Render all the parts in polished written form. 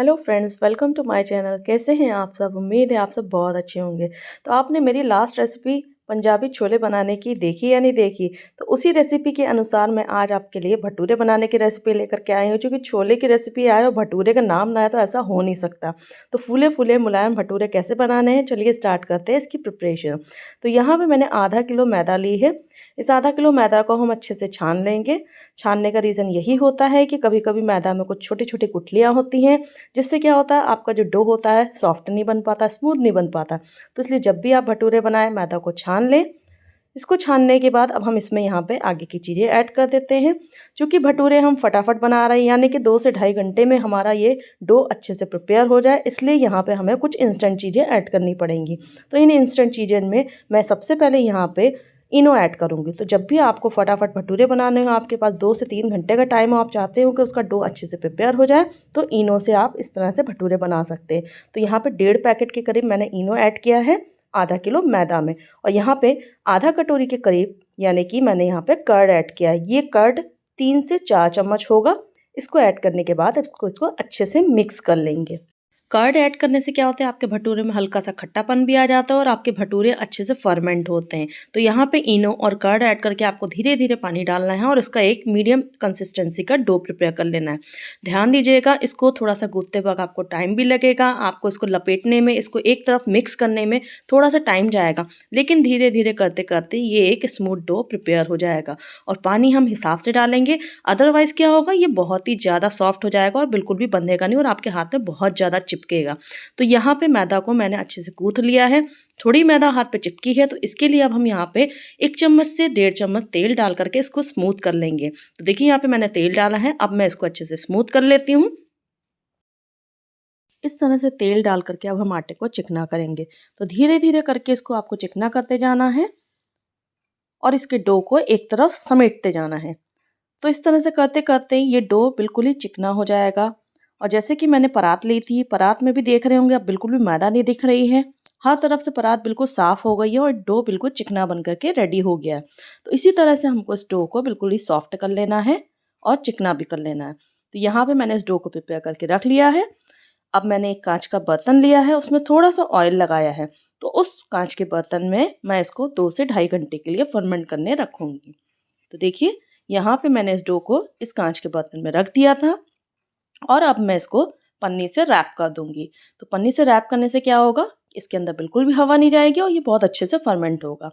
Hello friends, welcome to my channel. कैसे हैं आप सब? उम्मीद है आप सब बहुत अच्छे होंगे। तो आपने मेरी लास्ट रेसिपी पंजाबी छोले बनाने की देखी या नहीं देखी? तो उसी रेसिपी के अनुसार मैं आज आपके लिए भटूरे बनाने की रेसिपी लेकर के आई हूँ। क्योंकि छोले की रेसिपी आए और भटूरे का नाम ना आए तो ऐसा हो नहीं सकता। तो फूले फूले मुलायम भटूरे कैसे बनाने हैं, चलिए स्टार्ट करते हैं इसकी प्रिपरेशन। तो यहाँ पर मैंने आधा किलो मैदा ली है। इस आधा किलो मैदा को हम अच्छे से छान लेंगे। छानने का रीज़न यही होता है कि कभी कभी मैदा में कुछ छोटी छोटी गुठलियाँ होती हैं, जिससे क्या होता है आपका जो डो होता है सॉफ्ट नहीं बन पाता, स्मूथ नहीं बन पाता। तो इसलिए जब भी आप भटूरे बनाएं मैदा को छान लें। इसको छानने के बाद अब हम इसमें यहाँ पे आगे की चीज़ें ऐड कर देते हैं। क्योंकि भटूरे हम फटाफट बना रहे हैं, यानी कि 2 से ढाई घंटे में हमारा ये डो अच्छे से प्रिपेयर हो जाए, इसलिए यहाँ पे हमें कुछ इंस्टेंट चीज़ें ऐड करनी पड़ेंगी। तो इन इंस्टेंट चीज़ें में मैं सबसे पहले यहाँ पे इनो ऐड करूँगी। तो जब भी आपको फटाफट भटूरे बनाने हो, आपके पास 2 से 3 घंटे का टाइम हो, आप चाहते हो कि उसका डो अच्छे से प्रिपेयर हो जाए, तो इनो से आप इस तरह से भटूरे बना सकते हैं। तो यहाँ पे 1.5 पैकेट के करीब मैंने इनो ऐड किया है आधा किलो मैदा में। और यहाँ पे आधा कटोरी के करीब यानी कि मैंने यहाँ पे कर्ड ऐड किया है। ये कर्ड 3 से 4 चम्मच होगा। इसको ऐड करने के बाद इसको अच्छे से मिक्स कर लेंगे। कर्ड ऐड करने से क्या होता है, आपके भटूरे में हल्का सा खट्टापन भी आ जाता है और आपके भटूरे अच्छे से फर्मेंट होते हैं। तो यहाँ पे इनो और कर्ड ऐड करके आपको धीरे धीरे पानी डालना है और इसका एक मीडियम कंसिस्टेंसी का डो प्रिपेयर कर लेना है। ध्यान दीजिएगा, इसको थोड़ा सा गूंथते वक्त आपको टाइम भी लगेगा, आपको इसको लपेटने में, इसको एक तरफ मिक्स करने में थोड़ा सा टाइम जाएगा, लेकिन धीरे धीरे करते करते ये एक स्मूथ डो प्रिपेयर हो जाएगा। और पानी हम हिसाब से डालेंगे, अदरवाइज़ क्या होगा, ये बहुत ही ज़्यादा सॉफ्ट हो जाएगा और बिल्कुल भी बंधेगा नहीं और आपके हाथ में बहुत ज़्यादा चिपकेगा। तो यहाँ पे मैदा को मैंने अच्छे से गूंथ लिया है। थोड़ी मैदा हाथ पे चिपकी है, तो इसके लिए अब हम यहाँ पे 1 चम्मच से 1.5 चम्मच तेल डाल करके इसको स्मूथ कर लेंगे। तो देखिए यहाँ पे मैंने तेल डाला है, अब मैं इसको अच्छे से स्मूथ कर लेती हूँ। इस तरह से तेल डाल करके अब हम आटे को चिकना करेंगे। तो धीरे धीरे करके इसको आपको चिकना करते जाना है और इसके डो को एक तरफ समेटते जाना है। तो इस तरह से करते करते ये डो बिल्कुल ही चिकना हो जाएगा। और जैसे कि मैंने परात ली थी, परात में भी देख रहे होंगे अब बिल्कुल भी मैदा नहीं दिख रही है। हर तरफ से परात बिल्कुल साफ हो गई है और डो बिल्कुल चिकना बन करके रेडी हो गया है। तो इसी तरह से हमको इस डो को बिल्कुल ही सॉफ्ट कर लेना है और चिकना भी कर लेना है। तो यहाँ पे मैंने इस डो को प्रिपेयर करके रख लिया है। अब मैंने एक कांच का बर्तन लिया है, उसमें थोड़ा सा ऑयल लगाया है। तो उस कांच के बर्तन में मैं इसको 2 से ढाई घंटे के लिए फर्मेंट करने रखूँगी। तो देखिए यहाँ पे मैंने इस डो को इस कांच के बर्तन में रख दिया था और अब मैं इसको पन्नी से रैप कर दूंगी। तो पन्नी से रैप करने से क्या होगा, इसके अंदर बिल्कुल भी हवा नहीं जाएगी और ये बहुत अच्छे से फर्मेंट होगा।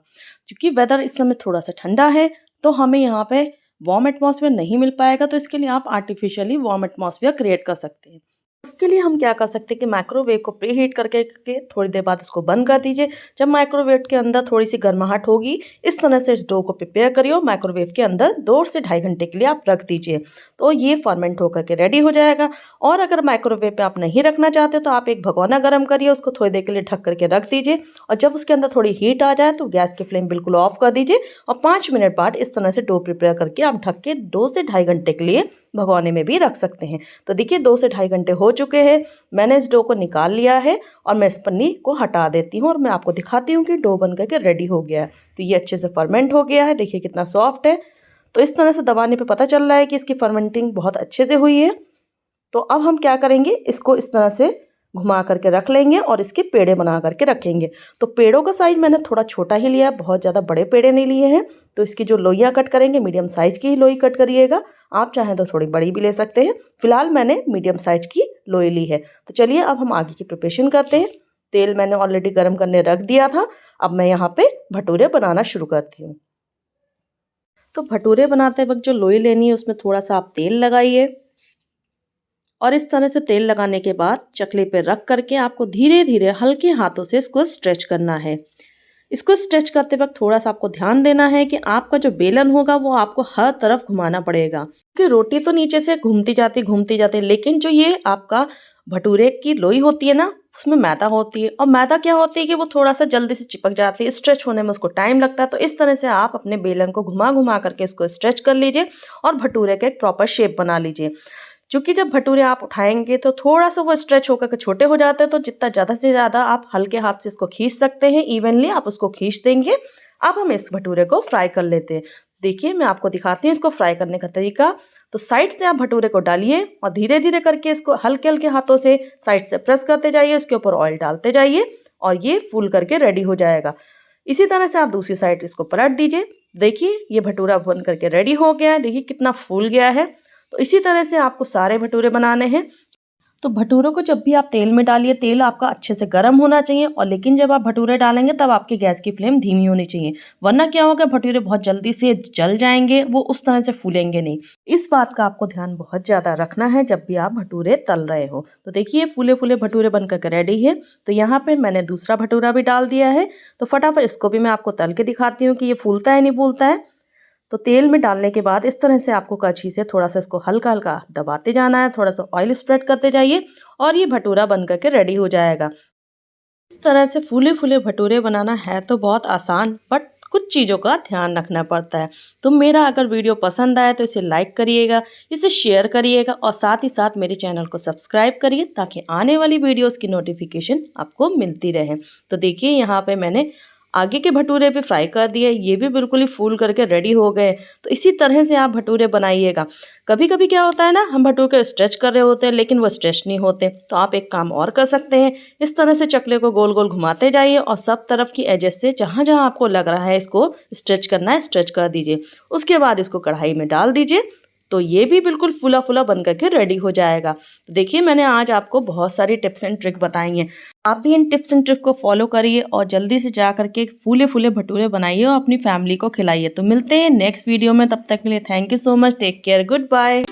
क्योंकि वेदर इस समय थोड़ा सा ठंडा है, तो हमें यहाँ पे वार्म एटमॉस्फेयर नहीं मिल पाएगा। तो इसके लिए आप आर्टिफिशियली वार्म एटमॉस्फेयर क्रिएट कर सकते हैं। उसके लिए हम क्या कर सकते हैं कि माइक्रोवेव को प्री हीट करके थोड़ी देर बाद उसको बंद कर दीजिए। जब माइक्रोवेव के अंदर थोड़ी सी गर्माहट होगी, इस तरह से इस डो को प्रिपेयर करिए और माइक्रोवेव के अंदर 2 से ढाई घंटे के लिए आप रख दीजिए। तो ये फर्मेंट होकर के रेडी हो जाएगा। और अगर माइक्रोवेव पे आप नहीं रखना चाहते तो आप एक भगोना गर्म करिए, उसको थोड़ी देर के लिए ढक करके रख दीजिए। और जब उसके अंदर थोड़ी हीट आ जाए तो गैस की फ्लेम बिल्कुल ऑफ कर दीजिए और 5 मिनट बाद इस तरह से डो प्रिपेयर करके आप ढक के 2 से ढाई घंटे के लिए भगोने में भी रख सकते हैं। तो देखिए 2 से ढाई घंटे हो चुके हैं। मैंने इस डो को निकाल लिया है और मैं इस पन्नी को हटा देती हूँ और मैं आपको दिखाती हूँ कि डो बन करके रेडी हो गया है। तो ये अच्छे से फर्मेंट हो गया है, देखिए कितना सॉफ्ट है। तो इस तरह से दबाने पे पता चल रहा है कि इसकी फर्मेंटिंग बहुत अच्छे से हुई है। तो अब हम क्या करेंगे, इसको इस तरह से घुमा करके रख लेंगे और इसके पेड़े बना करके रखेंगे। तो पेड़ों का साइज मैंने थोड़ा छोटा ही लिया है, बहुत ज़्यादा बड़े पेड़े नहीं लिए हैं। तो इसकी जो लोइयाँ कट करेंगे, मीडियम साइज की ही लोई कट करिएगा। आप चाहें तो थोड़ी बड़ी भी ले सकते हैं। फिलहाल मैंने मीडियम साइज की लोई ली है। तो चलिए अब हम आगे की प्रिपरेशन करते हैं। तेल मैंने ऑलरेडी गर्म करने रख दिया था। अब मैं यहाँ पे भटूरे बनाना शुरू करती हूँ। तो भटूरे बनाते वक्त जो लोई लेनी है उसमें थोड़ा सा आप तेल लगाइए और इस तरह से तेल लगाने के बाद चकले पे रख करके आपको धीरे धीरे हल्के हाथों से इसको स्ट्रेच करना है। इसको स्ट्रेच करते वक्त थोड़ा सा आपको ध्यान देना है कि आपका जो बेलन होगा वो आपको हर तरफ घुमाना पड़ेगा। क्योंकि रोटी तो नीचे से घूमती जाती, लेकिन जो ये आपका भटूरे की लोई होती है ना, उसमें मैदा होती है और मैदा क्या होती है कि वो थोड़ा सा जल्दी से चिपक जाती है, स्ट्रेच होने में उसको टाइम लगता है। तो इस तरह से आप अपने बेलन को घुमा घुमा करके इसको स्ट्रेच कर लीजिए और भटूरे का एक प्रॉपर शेप बना लीजिए। क्योंकि जब भटूरे आप उठाएंगे तो थोड़ा सा वो स्ट्रेच होकर के छोटे हो जाते हैं, तो जितना ज़्यादा से ज़्यादा आप हल्के हाथ से इसको खींच सकते हैं, इवनली आप उसको खींच देंगे। अब हम इस भटूरे को फ्राई कर लेते हैं। देखिए मैं आपको दिखाती हूँ इसको फ्राई करने का तरीका। तो साइड से आप भटूरे को डालिए और धीरे धीरे करके इसको हल्के हल्के हाथों से साइड से प्रेस करते जाइए, इसके ऊपर ऑयल डालते जाइए और ये फूल करके रेडी हो जाएगा। इसी तरह से आप दूसरी साइड इसको पलट दीजिए। देखिए ये भटूरा बन करके रेडी हो गया है, देखिए कितना फूल गया है। तो इसी तरह से आपको सारे भटूरे बनाने हैं। तो भटूरों को जब भी आप तेल में डालिए, तेल आपका अच्छे से गर्म होना चाहिए और लेकिन जब आप भटूरे डालेंगे तब आपकी गैस की फ्लेम धीमी होनी चाहिए, वरना क्या होगा भटूरे बहुत जल्दी से जल जाएंगे, वो उस तरह से फूलेंगे नहीं। इस बात का आपको ध्यान बहुत ज़्यादा रखना है जब भी आप भटूरे तल रहे हो। तो देखिए फूले फूले भटूरे बनकर रेडी है। तो यहाँ पर मैंने दूसरा भटूरा भी डाल दिया है। तो फटाफट इसको भी मैं आपको तल के दिखाती हूँ कि ये फूलता है नहीं फूलता है। तो तेल में डालने के बाद इस तरह से आपको कड़छी से थोड़ा सा इसको हल्का हल्का दबाते जाना है, थोड़ा सा ऑयल स्प्रेड करते जाइए और ये भटूरा बन करके रेडी हो जाएगा। इस तरह से फूले फूले भटूरे बनाना है तो बहुत आसान, बट कुछ चीज़ों का ध्यान रखना पड़ता है। तो मेरा अगर वीडियो पसंद आए तो इसे लाइक करिएगा, इसे शेयर करिएगा और साथ ही साथ मेरे चैनल को सब्सक्राइब करिए ताकि आने वाली वीडियोस की नोटिफिकेशन आपको मिलती रहे। तो देखिए यहाँ पे मैंने आगे के भटूरे भी फ्राई कर दिए, ये भी बिल्कुल ही फूल करके रेडी हो गए। तो इसी तरह से आप भटूरे बनाइएगा। कभी कभी क्या होता है ना, हम भटूरे स्ट्रेच कर रहे होते हैं लेकिन वो स्ट्रेच नहीं होते। तो आप एक काम और कर सकते हैं, इस तरह से चकले को गोल गोल घुमाते जाइए और सब तरफ की एजेस से जहाँ जहाँ आपको लग रहा है इसको स्ट्रेच करना है स्ट्रेच कर दीजिए। उसके बाद इसको कढ़ाई में डाल दीजिए। तो ये भी बिल्कुल फूला फूला बन करके रेडी हो जाएगा। तो देखिए मैंने आज आपको बहुत सारी टिप्स एंड ट्रिक बताई हैं। आप भी इन टिप्स एंड ट्रिक को फॉलो करिए और जल्दी से जा करके फूले फूले भटूरे बनाइए और अपनी फैमिली को खिलाइए। तो मिलते हैं नेक्स्ट वीडियो में, तब तक के लिए thank you so much, take care, good bye.